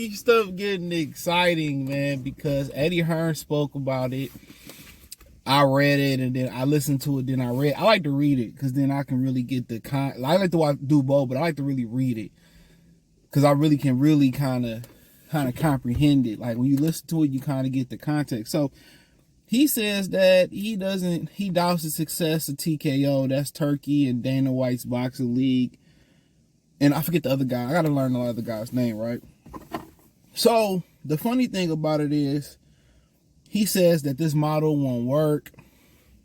Turkey stuff getting exciting, man, because Eddie Hearn spoke about it. I read it and then I listened to it. Then I like to read it because then I can really get the I like to do both, but I like to really read it because I really can kind of comprehend it. Like when you listen to it, you kind of get the context. So he says that he doubts the success of TKO. That's Turkey and Dana White's boxing league. And I forget the other guy. I got to learn the other guy's name, right? So the funny thing about it is, he says that this model won't work,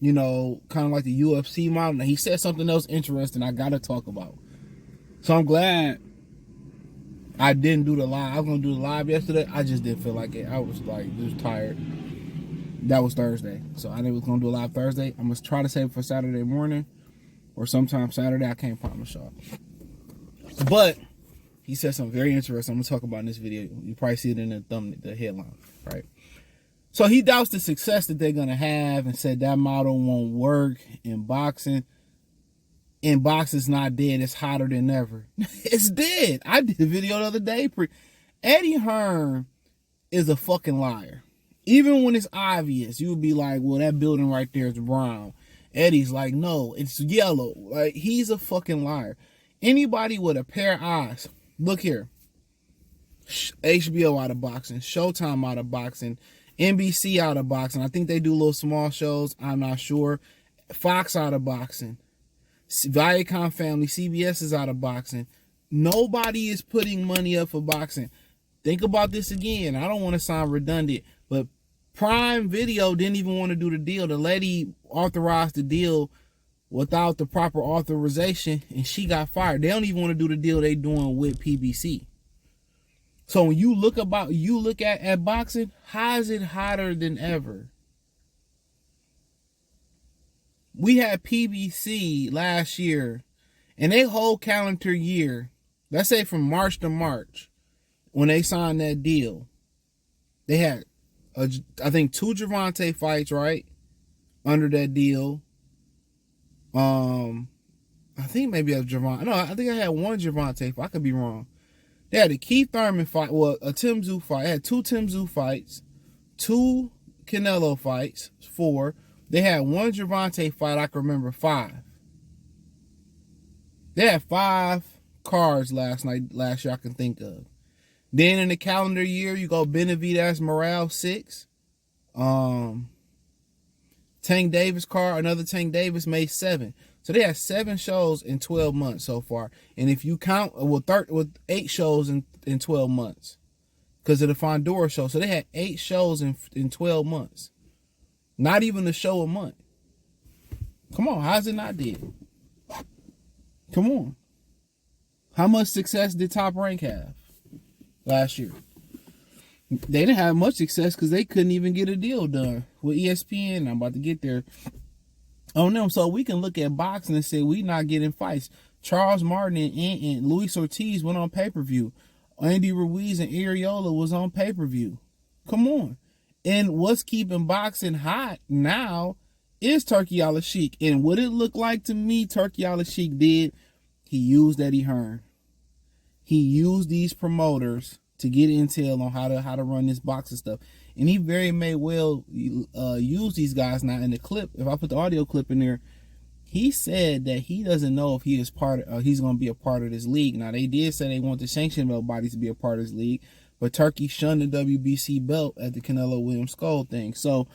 you know, kind of like the UFC model. Now, he said something else interesting I got to talk about. So I'm glad I didn't do the live. I was going to do the live yesterday. I just didn't feel like it. I was just tired. That was Thursday. So I was going to do a live Thursday. I'm going to try to save it for Saturday morning or sometime Saturday. I can't promise y'all. But he said something very interesting. I'm going to talk about in this video. You probably see it in the headline, right? So he doubts the success that they're going to have and said that model won't work in boxing. And boxing's not dead. It's hotter than ever. It's dead. I did a video the other day. Eddie Hearn is a fucking liar. Even when it's obvious, you would be like, well, that building right there is brown. Eddie's like, no, it's yellow. Like, he's a fucking liar. Anybody with a pair of eyes, look here. HBO out of boxing. Showtime out of boxing. NBC out of boxing. I think they do little small shows. I'm not sure. Fox out of boxing. Viacom family. CBS is out of boxing. Nobody is putting money up for boxing. Think about this again. I don't want to sound redundant, but Prime Video didn't even want to do the deal. The lady authorized the deal without the proper authorization, and she got fired. They don't even want to do the deal they doing with PBC. So when you look at boxing, how is it hotter than ever? We had PBC last year, and they whole calendar year, let's say from March to March, when they signed that deal, they had, I think, 2 Gervonta fights, right, under that deal. I think maybe a Gervonta. No, I think I had 1 Gervonta fight. I could be wrong. They had a Keith Thurman fight, well, a Tim Tszyu fight. They had 2 Tim Tszyu fights, 2 Canelo fights, 4. They had 1 Gervonta fight, I can remember 5. They had 5 cards last year I can think of. Then in the calendar year, you go Benavidez Morale 6. Tank Davis card, another Tank Davis made 7. So they had 7 shows in 12 months so far. And if you count with 8 shows in 12 months because of the Fondora show. So they had 8 shows in 12 months. Not even a show a month. Come on, how's it not dead? Come on. How much success did Top Rank have last year? They didn't have much success because they couldn't even get a deal done with ESPN. I'm about to get there on them. So we can look at boxing and say we not getting fights. Charles Martin and Luis Ortiz went on pay-per-view. Andy Ruiz and Ariola was on pay-per-view. Come on. And what's keeping boxing hot now is Turki Alalshikh. And what it looked like to me, Turki Alalshikh did, he used Eddie Hearn. He used these promoters to get intel on how to run this boxing stuff. And he very may well use these guys. Now in the clip, if I put the audio clip in there, he said that he doesn't know if he is he's going to be a part of this league. Now they did say they want the sanction belt bodies to be a part of this league, but Turkey shunned the WBC belt at the Canelo Williams Skull thing. So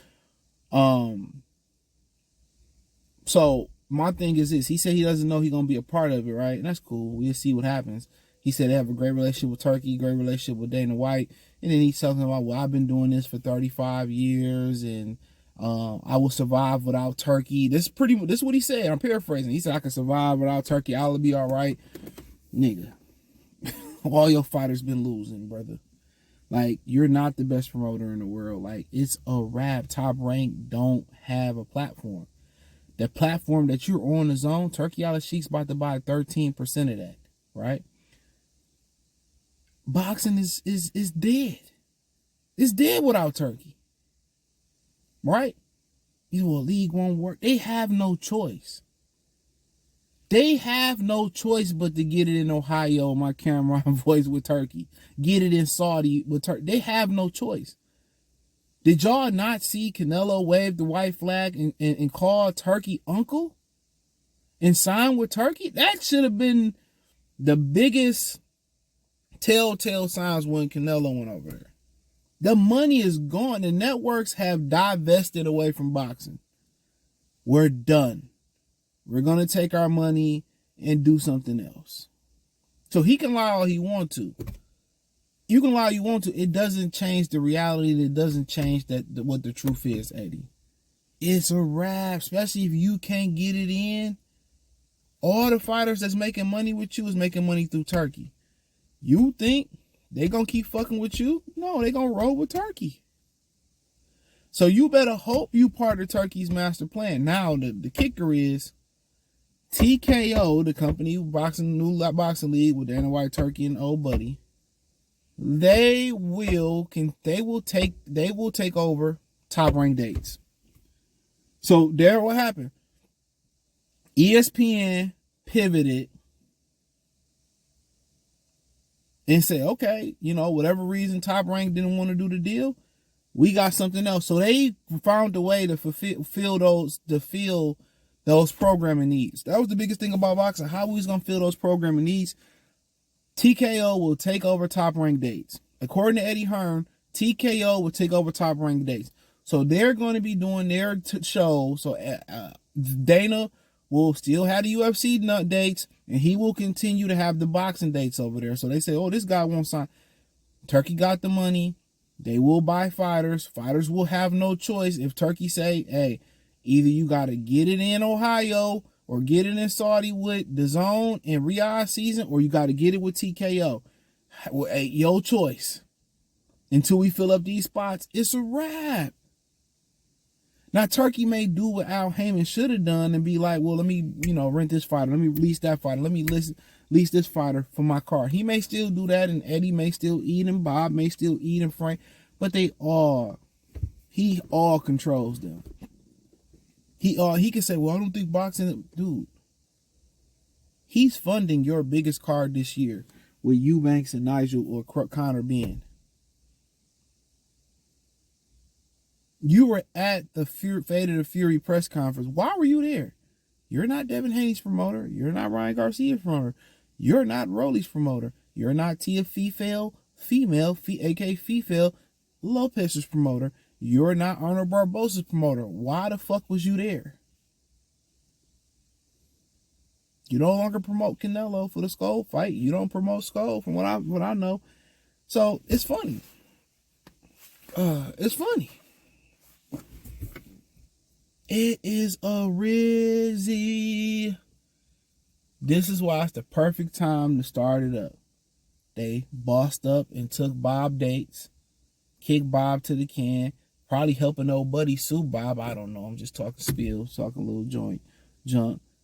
my thing is this: he said he doesn't know he's going to be a part of it, right? And that's cool. We'll see what happens. He said they have a great relationship with Turkey, great relationship with Dana White. And then he's talking about, well, I've been doing this for 35 years and I will survive without Turkey. This is what he said. I'm paraphrasing. He said, I can survive without Turkey. I'll be all right. Nigga, all your fighters been losing, brother. Like, you're not the best promoter in the world. Like, it's a wrap. Top Rank don't have a platform. The platform that you're on is on. Turki Alalshikh's about to buy 13% of that, right? Boxing is dead. It's dead without Turkey. Right? A league won't work. They have no choice. They have no choice but to get it in Ohio, my Cameron voice, with Turkey. Get it in Saudi with Turkey. They have no choice. Did y'all not see Canelo wave the white flag and call Turkey uncle? And sign with Turkey? That should have been the biggest telltale signs when Canelo went over there. The money is gone. The networks have divested away from boxing. We're done. We're going to take our money and do something else. So he can lie all he wants to. You can lie all you want to. It doesn't change the reality. It doesn't change what the truth is, Eddie. It's a wrap, especially if you can't get it in. All the fighters that's making money with you is making money through Turkey. You think they going to keep fucking with you? No, they going to roll with Turkey. So you better hope you part of Turkey's master plan. Now, the kicker is TKO, the company new boxing league with Dana White, Turkey, and old buddy, they will take over Top Rank dates. So there what happened. ESPN pivoted and said, okay, whatever reason Top Rank didn't want to do the deal, we got something else. So they found a way to fulfill those programming needs. That was the biggest thing about boxing. How we was going to fill those programming needs. TKO will take over Top Rank dates. According to Eddie Hearn, TKO will take over Top Rank dates. So they're going to be doing their show. So Dana will still have the UFC nut dates, and he will continue to have the boxing dates over there. So they say, oh, this guy won't sign. Turkey got the money. They will buy fighters. Fighters will have no choice. If Turkey say, hey, either you got to get it in Ohio or get it in Saudi with the Zone and Riyadh season, or you got to get it with TKO. Well, hey, your choice. Until we fill up these spots, it's a wrap. Now, Turkey may do what Al Heyman should have done and be like, well, let me, rent this fighter. Let me release that fighter. Let me lease this fighter for my car. He may still do that, and Eddie may still eat, and Bob may still eat, and Frank. But he all controls them. He can say, well, I don't think boxing, dude. He's funding your biggest card this year with Eubanks and Nigel or Conor Benn. You were at the Fate of the Fury press conference. Why were you there? You're not Devin Haney's promoter. You're not Ryan Garcia's promoter. You're not Rolly's promoter. You're not Tia female, aka Fifel Lopez's promoter. You're not Arnold Barbosa's promoter. Why the fuck was you there? You no longer promote Canelo for the Skull fight. You don't promote Skull from what I know. So it's funny. It's funny. It is a Rizzy. This is why it's the perfect time to start it up. They bossed up and took Bob dates, kicked Bob to the can, probably helping old buddy sue Bob. I don't know. I'm just talking spill, talking a little junk.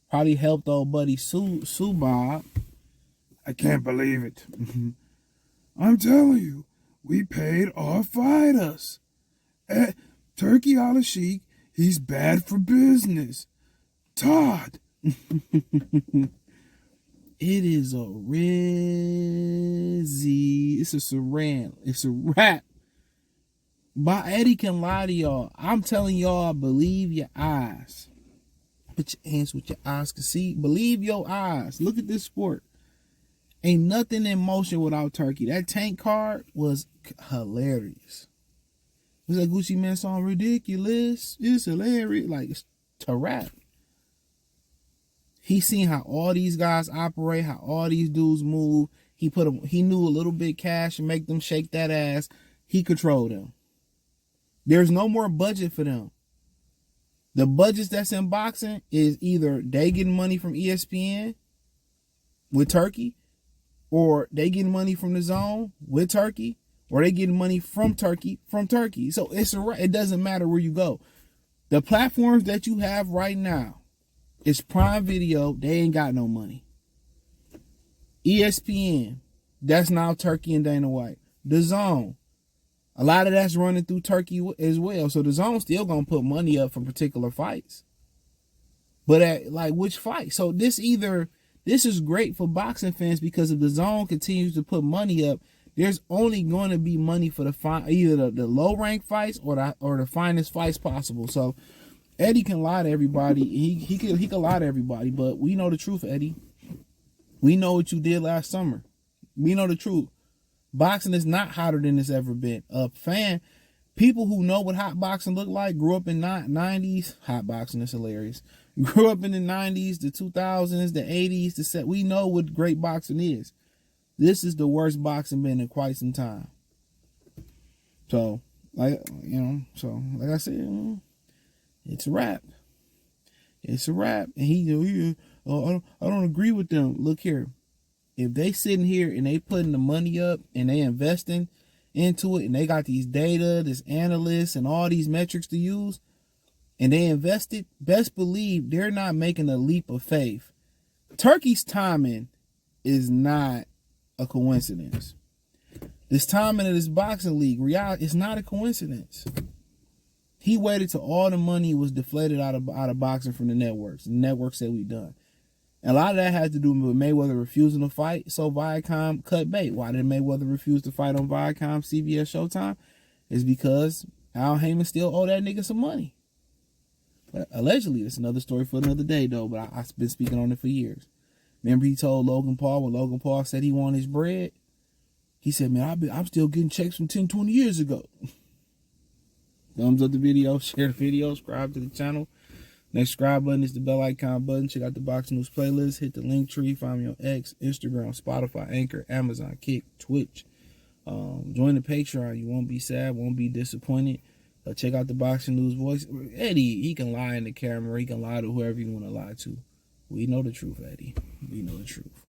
Probably helped old buddy sue Bob. I can't believe it. I'm telling you, we paid our fighters. Turki Alalshikh, he's bad for business. Todd. It is a Rizzy. It's a Saran. It's a wrap. But Eddie can lie to y'all. I'm telling y'all, believe your eyes. Put your hands with your eyes can see. Believe your eyes. Look at this sport. Ain't nothing in motion without Turkey. That tank card was hilarious. Was that Gucci Man song ridiculous? It's hilarious. Like, it's to rap. He seen how all these guys operate, how all these dudes move. He knew a little bit cash and make them shake that ass. He controlled them. There's no more budget for them. The budgets that's in boxing is either they getting money from ESPN with Turkey, or they getting money from the Zone with Turkey, or they getting money from Turkey. So it doesn't matter where you go. The platforms that you have right now is Prime Video. They ain't got no money. ESPN, that's now Turkey and Dana White. The Zone, a lot of that's running through Turkey as well. So the Zone's still going to put money up for particular fights. But at like which fight? So this is great for boxing fans because if the zone continues to put money up, there's only going to be money for either the low rank fights or the finest fights possible. So Eddie can lie to everybody. He can lie to everybody, but we know the truth, Eddie. We know what you did last summer. We know the truth. Boxing is not hotter than it's ever been. People who know what hot boxing looked like, grew up in 90s. Hot boxing is hilarious. Grew up in the 90s, the 2000s, the 80s, we know what great boxing is. This is the worst boxing been in quite some time. So, like I said, it's a wrap. It's a wrap. And I don't agree with them. Look here. If they sitting here and they putting the money up and they investing into it and they got these data, this analysts and all these metrics to use, and they invested, best believe they're not making a leap of faith. Turki's timing is not a coincidence. This timing of this boxing league, reality, is not a coincidence. He waited till all the money was deflated out of boxing from the networks. The networks said we done. And a lot of that has to do with Mayweather refusing to fight, so Viacom cut bait. Why did Mayweather refuse to fight on Viacom, CBS, Showtime? It's because Al Heyman still owe that nigga some money. But allegedly, that's another story for another day, though. But I've been speaking on it for years. Remember he told Logan Paul when Logan Paul said he wanted his bread? He said, man, I'm still getting checks from 10, 20 years ago. Thumbs up the video, share the video, subscribe to the channel. Next subscribe button is the bell icon button. Check out the Boxing News playlist. Hit the link tree. Find me on X, Instagram, Spotify, Anchor, Amazon, Kick, Twitch. Join the Patreon. You won't be sad, won't be disappointed. Check out the Boxing News voice. Eddie, he can lie in the camera. He can lie to whoever you want to lie to. We know the truth, Eddie. We know the truth.